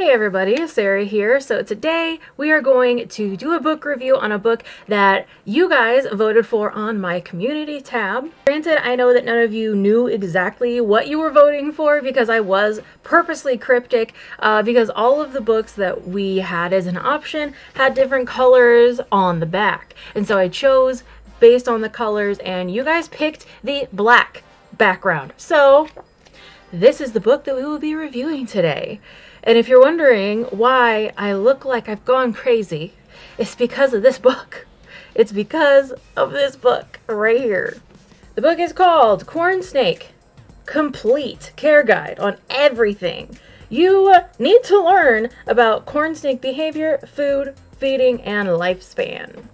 Hey everybody, Sarah here. So today we are going to do a book review on a book that you guys voted for on my community tab. Granted, I know that none of you knew exactly what you were voting for because I was purposely cryptic because all of the books that we had as an option had different colors on the back. And so I chose based on the colors and you guys picked the black background. So this is the book that we will be reviewing today. And if you're wondering why I look like I've gone crazy, it's because of this book. It's because of this book right here. The book is called Corn Snake Complete Care Guide on Everything You Need to Learn About Corn Snake Behavior, Food, Feeding, and Lifespan.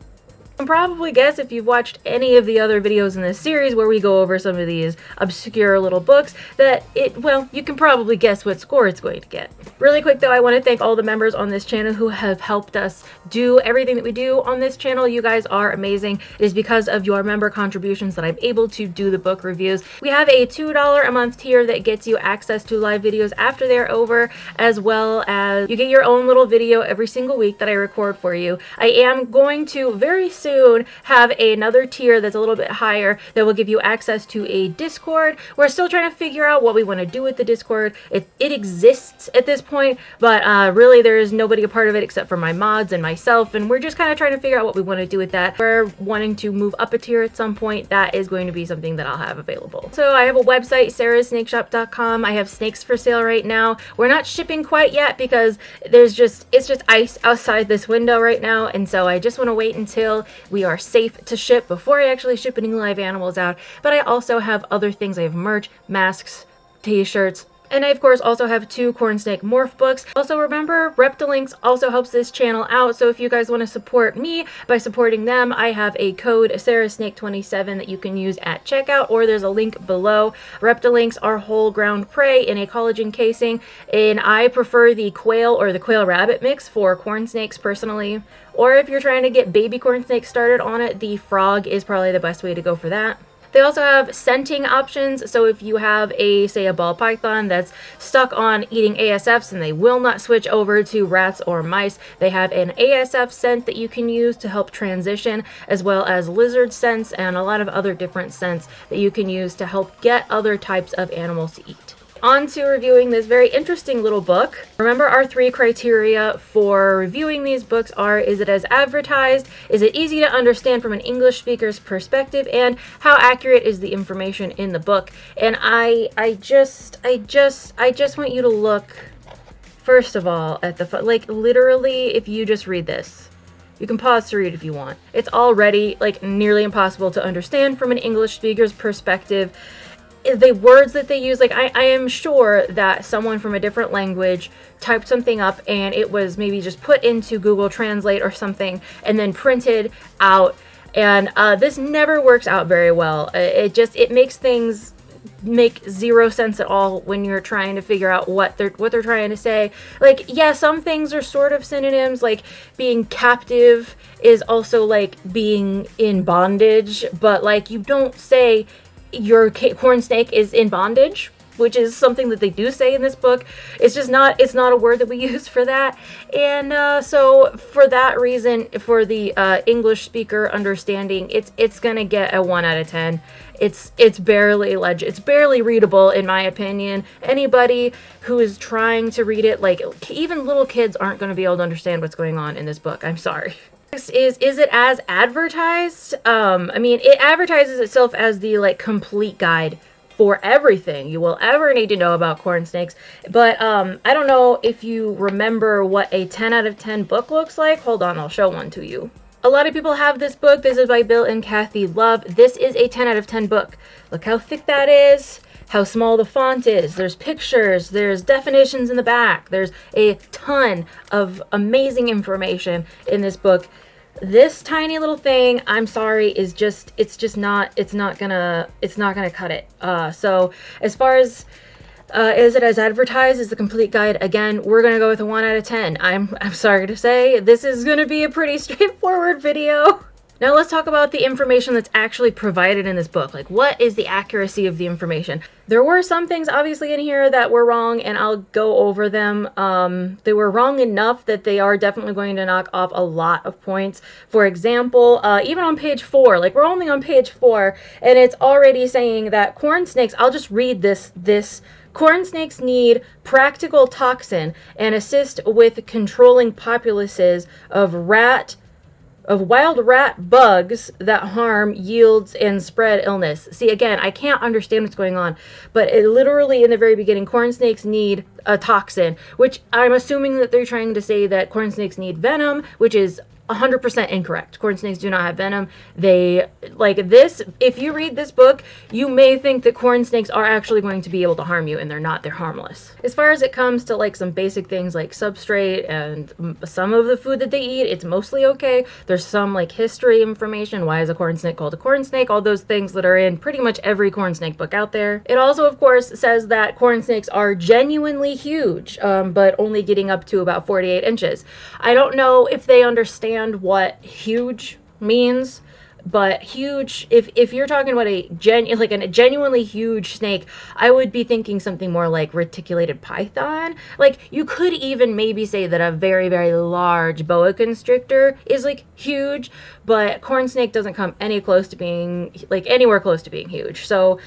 You can probably guess if you've watched any of the other videos in this series where we go over some of these obscure little books that you can probably guess what score it's going to get. Really quick though, I want to thank all the members on this channel who have helped us do everything that we do on this channel. You guys are amazing. It is because of your member contributions that I'm able to do the book reviews. We have a $2 a month tier that gets you access to live videos after they're over, as well as you get your own little video every single week that I record for you. I am going to very soon have another tier that's a little bit higher that will give you access to a Discord. We're still trying to figure out what we want to do with the Discord. It exists at this point, but really there is nobody a part of it except for my mods and myself, and we're just kind of trying to figure out what we want to do with that. We're wanting to move up a tier at some point. That is going to be something that I'll have available. So I have a website, sarahsnakeshop.com. I have snakes for sale right now. We're not shipping quite yet because it's just ice outside this window right now, and so I just want to wait until we are safe to ship before I actually ship any live animals out. But I also have other things. I have merch, masks, t-shirts, and I of course also have 2 Corn Snake morph books. Also remember, Reptilinks also helps this channel out, so if you guys want to support me by supporting them, I have a code SarahSnake27 that you can use at checkout, or there's a link below. Reptilinks are whole ground prey in a collagen casing, and I prefer the quail or the quail rabbit mix for corn snakes personally. Or if you're trying to get baby corn snakes started on it, the frog is probably the best way to go for that. They also have scenting options, so if you have say a ball python that's stuck on eating ASFs and they will not switch over to rats or mice, they have an ASF scent that you can use to help transition, as well as lizard scents and a lot of other different scents that you can use to help get other types of animals to eat. On to reviewing this very interesting little book. Remember, our 3 criteria for reviewing these books are: is it as advertised, is it easy to understand from an English speaker's perspective, and how accurate is the information in the book. And I just want you to look first of all at the like literally, if you just read this, you can pause to read if you want. It's already like nearly impossible to understand from an English speaker's perspective. The words that they use, like I am sure that someone from a different language typed something up and it was maybe just put into Google Translate or something and then printed out, and this never works out very well. It makes things make zero sense at all when you're trying to figure out what they're trying to say. Like, yeah, some things are sort of synonyms, like being captive is also like being in bondage, but like you don't say your corn snake is in bondage, which is something that they do say in this book. It's not a word that we use for that. And so for that reason, for the English speaker understanding, it's gonna get a 1 out of 10. It's barely readable in my opinion. Anybody who is trying to read it, like even little kids, aren't going to be able to understand what's going on in this book. I'm sorry. Is it as advertised? I mean, it advertises itself as the like complete guide for everything you will ever need to know about corn snakes, but I don't know if you remember what a 10 out of 10 book looks like. Hold on, I'll show one to you. A lot of people have this book. This is by Bill and Kathy Love. This is a 10 out of 10 book. Look how thick that is, how small the font is. There's pictures, there's definitions in the back. There's a ton of amazing information in this book. This tiny little thing, I'm sorry, is it's not gonna cut it. So as far as is it as advertised as the complete guide, again, we're gonna go with a 1 out of 10. I'm sorry to say, this is gonna be a pretty straightforward video. Now let's talk about the information that's actually provided in this book. Like, what is the accuracy of the information? There were some things obviously in here that were wrong, and I'll go over them. They were wrong enough that they are definitely going to knock off a lot of points. For example, even on page 4, like we're only on page 4, and it's already saying that corn snakes, I'll just read this corn snakes need practical toxin and assist with controlling populaces of wild rat bugs that harm yields and spread illness. See, again, I can't understand what's going on, but it literally in the very beginning, corn snakes need a toxin, which I'm assuming that they're trying to say that corn snakes need venom, which is 100% incorrect. Corn snakes do not have venom. They, like this, if you read this book, you may think that corn snakes are actually going to be able to harm you, and they're not. They're harmless. As far as it comes to like some basic things like substrate and some of the food that they eat, it's mostly okay. There's some like history information. Why is a corn snake called a corn snake? All those things that are in pretty much every corn snake book out there. It also, of course, says that corn snakes are genuinely huge, but only getting up to about 48 inches. I don't know if they understand what huge means, but huge, if you're talking about a genuinely huge snake, I would be thinking something more like reticulated python. Like, you could even maybe say that a very, very large boa constrictor is like huge, but corn snake doesn't come any close to being like anywhere close to being huge. So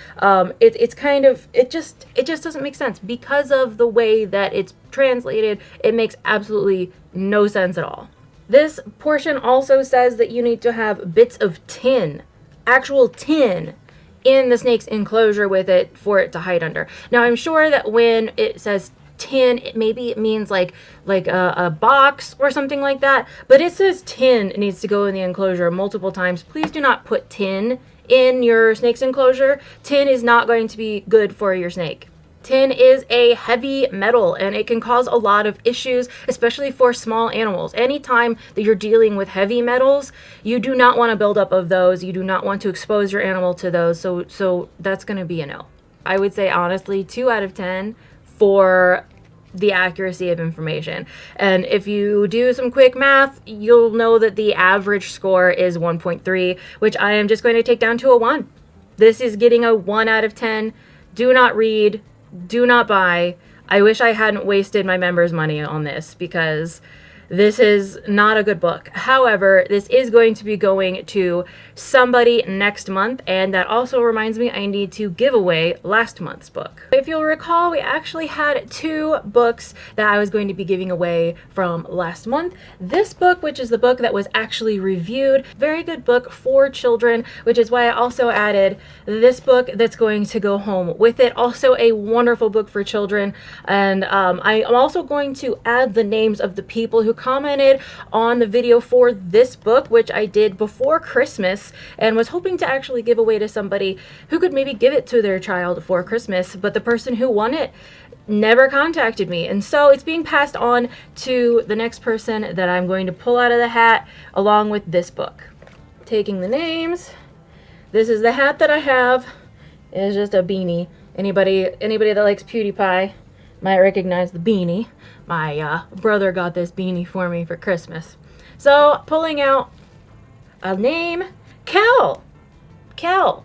it's kind of, it just doesn't make sense because of the way that it's translated. It makes absolutely no sense at all. This portion also says that you need to have bits of tin, actual tin, in the snake's enclosure with it for it to hide under. Now, I'm sure that when it says tin, maybe it means like a box or something like that, but it says tin needs to go in the enclosure multiple times. Please do not put tin in your snake's enclosure. Tin is not going to be good for your snake. Tin is a heavy metal, and it can cause a lot of issues, especially for small animals. Anytime that you're dealing with heavy metals, you do not want to build up of those. You do not want to expose your animal to those. So that's going to be a no. I would say honestly 2 out of 10 for the accuracy of information. And if you do some quick math, you'll know that the average score is 1.3, which I am just going to take down to a 1. This is getting a 1 out of 10. Do not read. Do not buy. I wish I hadn't wasted my members' money on this because this is not a good book. However, this is going to be going to somebody next month, and that also reminds me I need to give away last month's book. If you'll recall, we actually had 2 books that I was going to be giving away from last month. This book, which is the book that was actually reviewed, very good book for children, which is why I also added this book that's going to go home with it. Also a wonderful book for children, and I am also going to add the names of the people who commented on the video for this book, which I did before Christmas, and was hoping to actually give away to somebody who could maybe give it to their child for Christmas, but the person who won it never contacted me, and so it's being passed on to the next person that I'm going to pull out of the hat along with this book. Taking the names, this is the hat that I have. It's just a beanie. Anybody that likes PewDiePie might recognize the beanie. My brother got this beanie for me for Christmas. So, pulling out a name, Kel. Kel.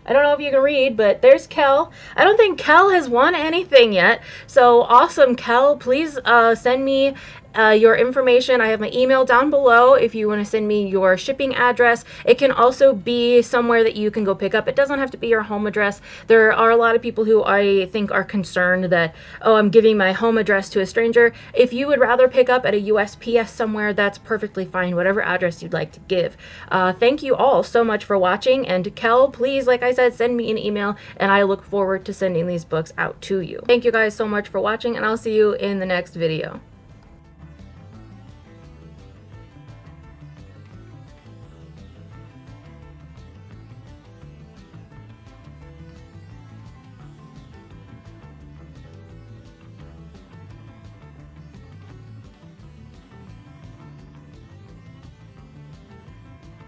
I don't know if you can read, but there's Kel. I don't think Kel has won anything yet. So, awesome, Kel. Please send me your information. I have my email down below if you want to send me your shipping address. It can also be somewhere that you can go pick up. It doesn't have to be your home address. There are a lot of people who I think are concerned that, oh, I'm giving my home address to a stranger. If you would rather pick up at a USPS somewhere, that's perfectly fine, whatever address you'd like to give. Thank you all so much for watching, and Kel, please, like I said, send me an email, and I look forward to sending these books out to you. Thank you guys so much for watching, and I'll see you in the next video.